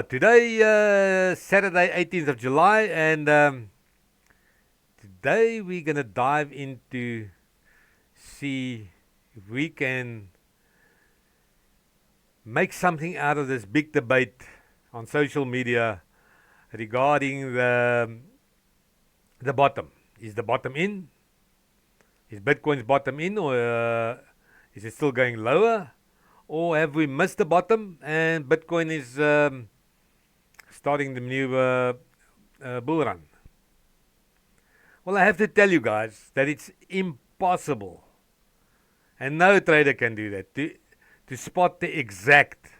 Today, Saturday, 18th of July, and today we're going to dive into see if we can make something out of this big debate on social media regarding the bottom. Is the bottom in? Is Bitcoin's bottom in, or is it still going lower? Or have we missed the bottom and Bitcoin is starting the new bull run? Well, I have to tell you guys that it's impossible, and no trader can do that, to spot the exact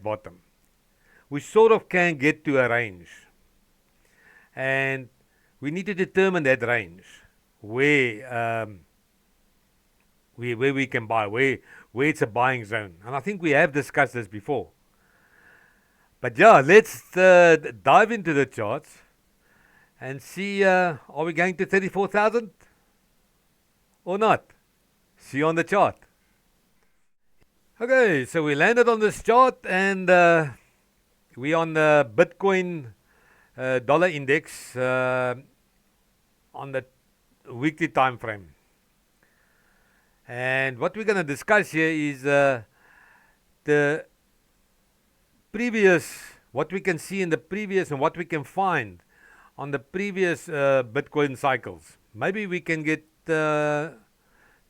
bottom. We sort of can get to a range, and we need to determine that range where we can buy, where it's a buying zone. And I think we have discussed this before. But yeah, let's dive into the charts and see, are we going to 34,000 or not? See you on the chart. Okay, so we landed on this chart, and we're on the Bitcoin dollar index on the weekly time frame. And what we're going to discuss here is the previous, what we can see in the previous and what we can find on the previous Bitcoin cycles. Maybe we can get to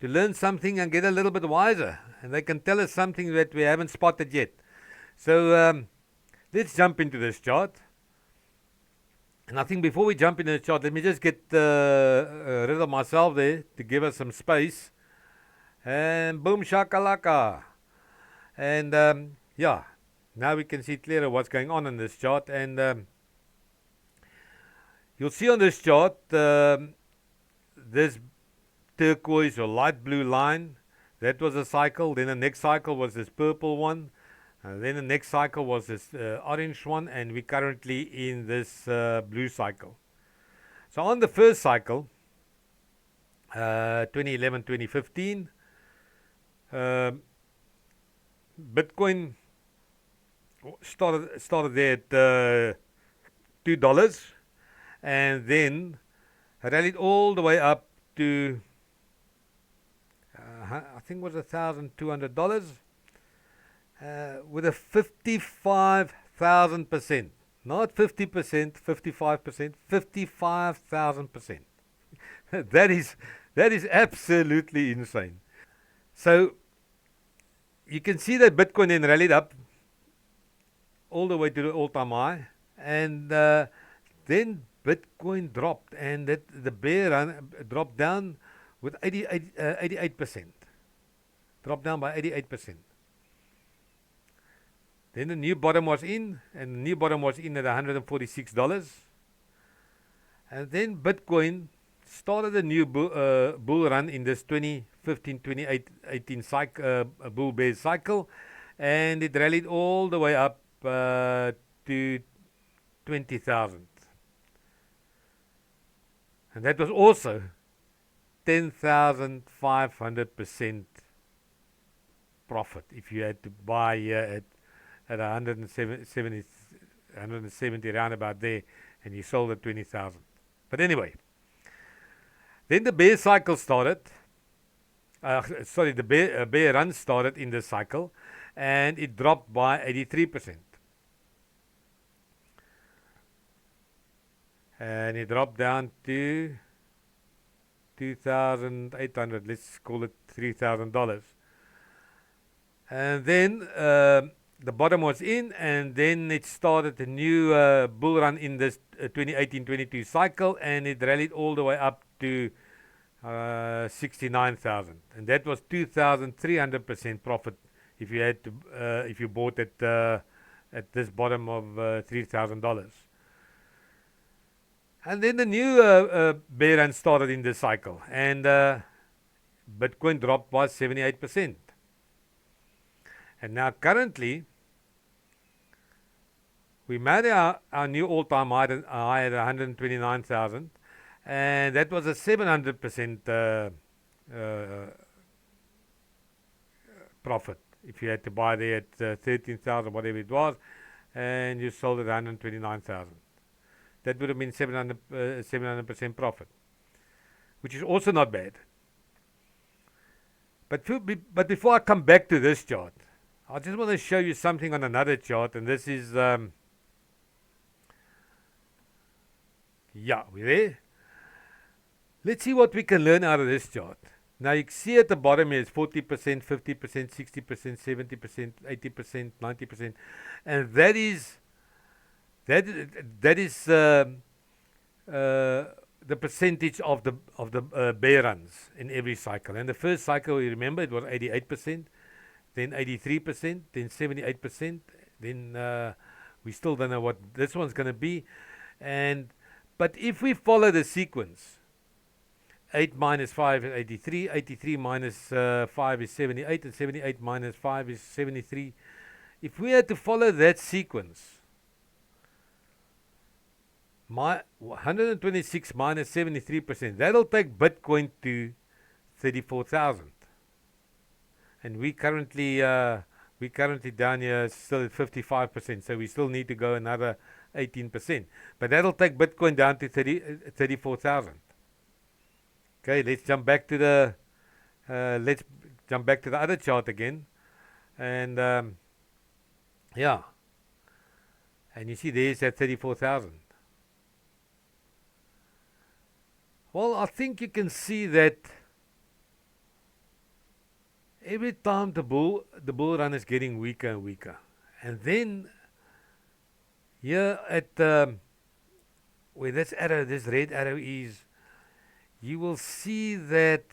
learn something and get a little bit wiser, and they can tell us something that we haven't spotted yet. So let's jump into this chart. And I think before we jump into the chart, let me just get rid of myself there to give us some space. And boom shakalaka. And yeah, now we can see clearer what's going on in this chart. And you'll see on this chart this turquoise or light blue line. That was a cycle. Then the next cycle was this purple one. Then the next cycle was this orange one. And we're currently in this blue cycle. So on the first cycle, 2011-2015, Bitcoin started there at $2, and then rallied all the way up to I think it was $1,200 with a 55,000%, not 50%, 55%, 55,000%. That is absolutely insane. So you can see that Bitcoin then rallied up all the way to the all-time high, and then Bitcoin dropped, and the bear run dropped down with 88%. Dropped down by 88%. Then the new bottom was in, and the new bottom was in at $146. And then Bitcoin started a new bull run in this 2015-2018 cycle, bull bear cycle, and it rallied all the way up to 20,000. And that was also 10,500% profit if you had to buy at 170 round about there, and you sold at 20,000. But anyway, then the bear cycle started. The bear run started in this cycle, and it dropped by 83%. And it dropped down to 2,800. Let's call it $3,000. And then the bottom was in, and then it started a new bull run in this 2018-22 cycle, and it rallied all the way up to 69,000, and that was 2,300% profit if you had to if you bought at this bottom of $3,000. And then the new bear run started in this cycle, and Bitcoin dropped by 78%. And now currently, we made our new all-time high at 129,000, and that was a 700% profit if you had to buy there at 13,000, whatever it was. and you sold at 129,000. That would have been 700% profit, which is also not bad. But before I come back to this chart, I just want to show you something on another chart, and this is yeah, we there? Let's see what we can learn out of this chart. Now you see at the bottom here it's 40%, 50%, 60%, 70%, 80%, 90%, and that is the percentage of the bear runs in every cycle. And the first cycle, you remember, it was 88%, then 83%, then 78%. Then we still don't know what this one's going to be. But if we follow the sequence, 8 minus 5 is 83, 83 minus 5 is 78, and 78 minus 5 is 73. If we had to follow that sequence, 126 minus 73%, that'll take Bitcoin to 34,000. And we currently down here still at 55%, so we still need to go another 18%. But that'll take Bitcoin down to 34,000. Okay, let's jump back to the other chart again, and yeah, and you see there's that 34,000. Well, I think you can see that every time the bull run is getting weaker and weaker, and then here at where this red arrow is, you will see that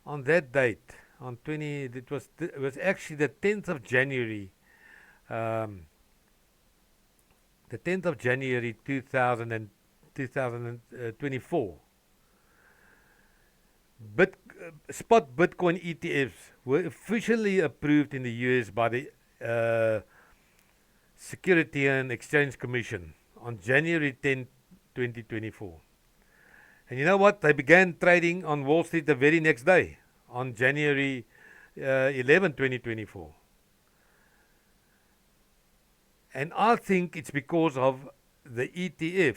on that date, on 20, it was actually the 10th of January, the 10th of January 2024. Spot Bitcoin ETFs were officially approved in the US by the Security and Exchange Commission on January 10, 2024. And you know what? They began trading on Wall Street the very next day, on January 11, 2024. And I think it's because of the ETF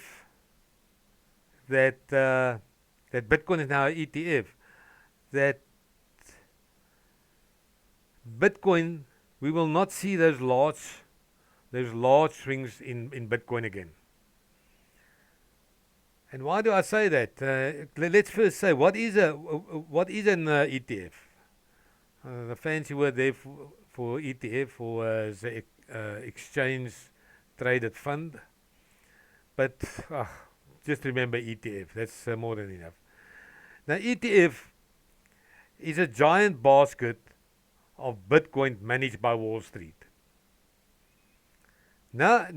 that Bitcoin is now an ETF. That Bitcoin, we will not see those large swings in Bitcoin again. And why do I say that? Let's first say, what is an ETF? The fancy word there for ETF is exchange traded fund. But just remember ETF. That's more than enough. Now, ETF is a giant basket of Bitcoin managed by Wall Street. Now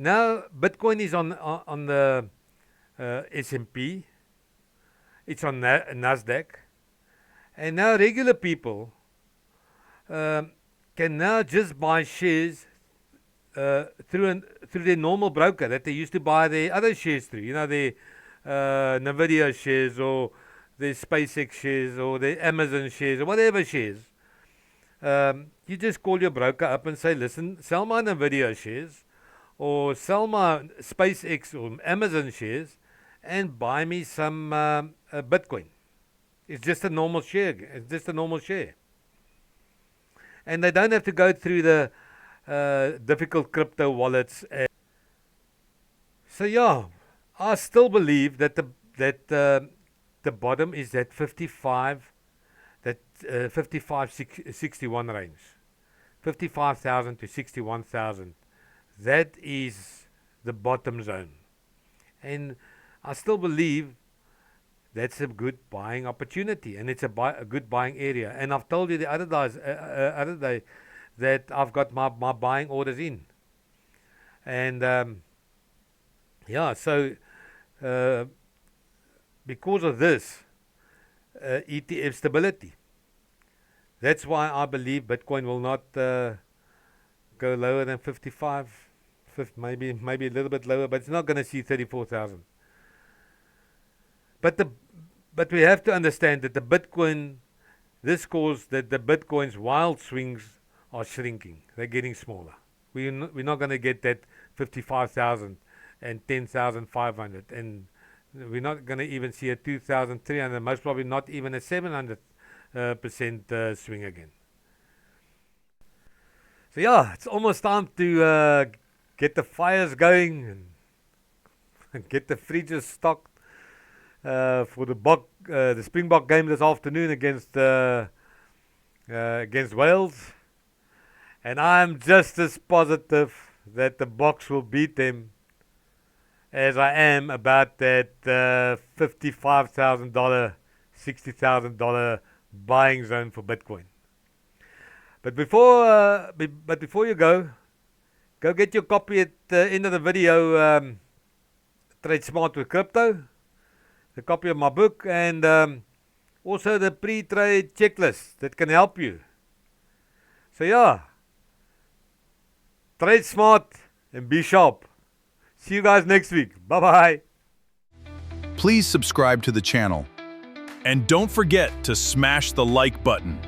Bitcoin is on the S&P, it's on Nasdaq, and now regular people can now just buy shares through their normal broker that they used to buy their other shares through. You know, their Nvidia shares, or their SpaceX shares, or their Amazon shares, or whatever shares. You just call your broker up and say, listen, sell my Nvidia shares, or sell my SpaceX or Amazon shares, and buy me some Bitcoin. It's just a normal share. And they don't have to go through the difficult crypto wallets. So yeah, I still believe that the bottom is at 55,61 range, 55,000 to 61,000. That is the bottom zone, and I still believe that's a good buying opportunity, and it's a good buying area. And I've told you the other day that I've got my buying orders in, and so because of this ETF stability, that's why I believe Bitcoin will not go lower than 55, maybe a little bit lower, but it's not going to see 34,000. But we have to understand that this caused that the Bitcoin's wild swings are shrinking. They're getting smaller, we're not going to get that 55,000 and 10,500, and we're not going to even see a 2,300, most probably not even a 700% swing again. So yeah, it's almost time to get the fires going and get the fridges stocked for the Springbok game this afternoon against Wales. And I'm just as positive that the Boks will beat them as I am about that $55,000, $60,000 buying zone for Bitcoin. But before you go get your copy at the end of the video. Trade Smart with Crypto, the copy of my book, and also the pre-trade checklist that can help you. So yeah, trade smart and be sharp. See you guys next week. Bye-bye. Please subscribe to the channel. And don't forget to smash the like button.